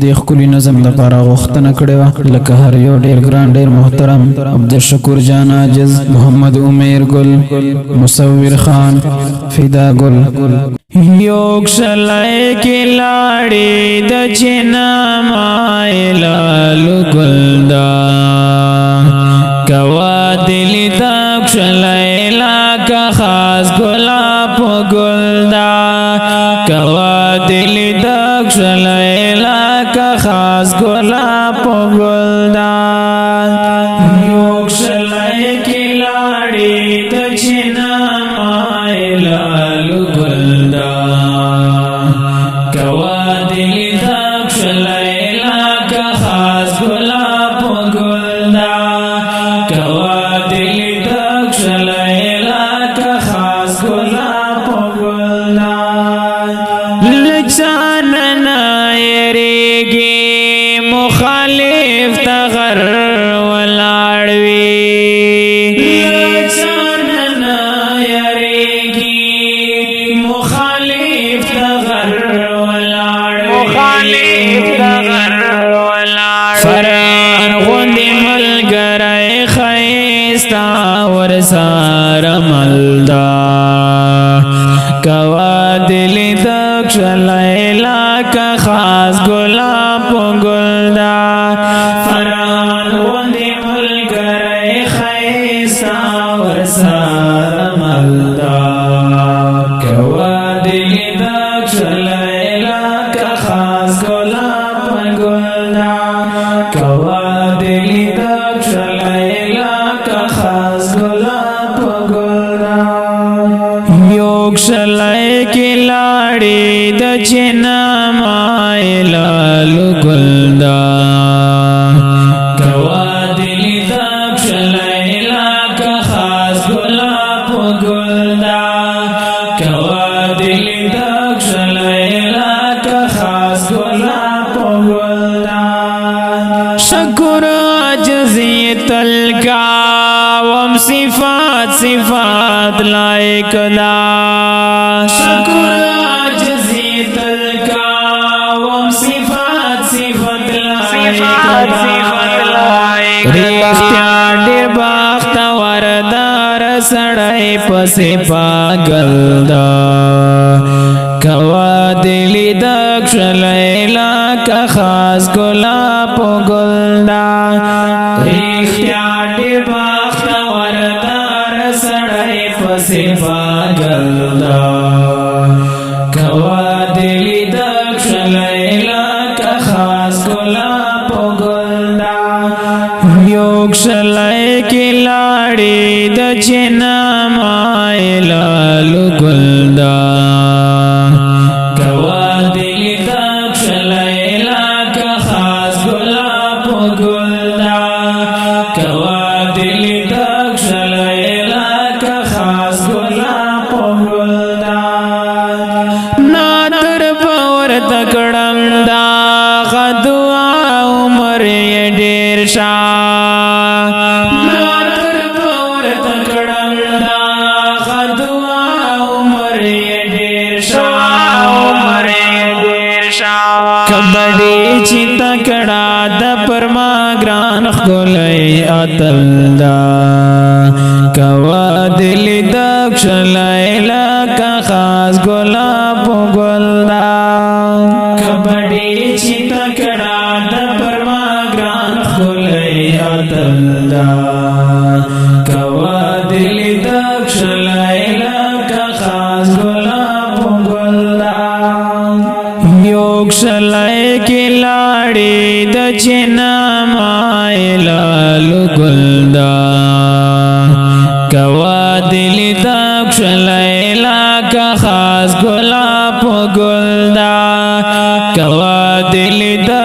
د خپل نظم لپاره غوښتنه کړې و لکه هر یو ډیر ګران ډیر محترم عبدالشکور جان عاجز محمد امیر ګل مصور خان فدا ګل یوک شلای کی لاړې د چنا مایلا لګلدا کوا دل تک شلای لا کا خاص ګلاب ګلدا کوا دل تک شلای لا کا خاص ګلاب ګلدا یوک شلای کی لاړې د چنا مایلا لګلدا کوا دل تک شلای لا کا خاص ګلاب ګلدا کوا دل تک شلای لا کا خاص ګلاب ګلدا لچاننا یریږي مخالف تغر ولاړوي لچاننا یریږي مخالف تغر ولاړوي فرار غوندې ملګری ښایسته ورسره ملدا کوا دل تک شلای لا کا خاص ګلاب ګلدا فرار غوندې ملګری ښایسته ورسره ملدا کوا دل تک شلای لا کا خاص ګلاب ګلدا کوا دل تک شلای لا کا خاص ګلاب ګلدا یوک شلای کی لاړې د چنا مایلا لګلدا کوا دل تک شلای لا کا خاص ګلاب ګلدا کوا دل تک شلای لا کا خاص ګلاب ګلدا شکر عجزی تلکا وم صفات لائق دا شکر عجزی تلکا وم صفات لائق دا ریختیا ډیر باخت وردار سړی پسې پاگل دا کوا دل تک شلای لا کا خاص ګلاب ګلدا ریختیا ډیر باخت وردار سړی پسې پاگل دا کوا دل تک شلای لا کا خاص ګلاب ګلدا یوک شلای کی لاړې د چنا مایلا لګلدا کوا دل تک شلای لا کا خاص ګلاب ګلدا کوا دل تک شلای لا کا خاص ګلاب ګلدا نادر باور تکړم دا غدوا عمر یې ډیر شا نادر باور تکړم دا غدوا عمر یې ډیر شا کبډي چې تکړه د پرما ګران خلای اتل دا کوا دل تک شلای لا کا خاص ګلاب ګلدا کبډي چې تکړه د پرما ګران خلای اتل دا کوا دل تک شلای لا کا خاص ګلاب ګلدا یوک شلای کی لاړې د چنا مایلا لګلدا کوا دل تک شلای لا کا خاص ګلاب ګلدا کوا دل تک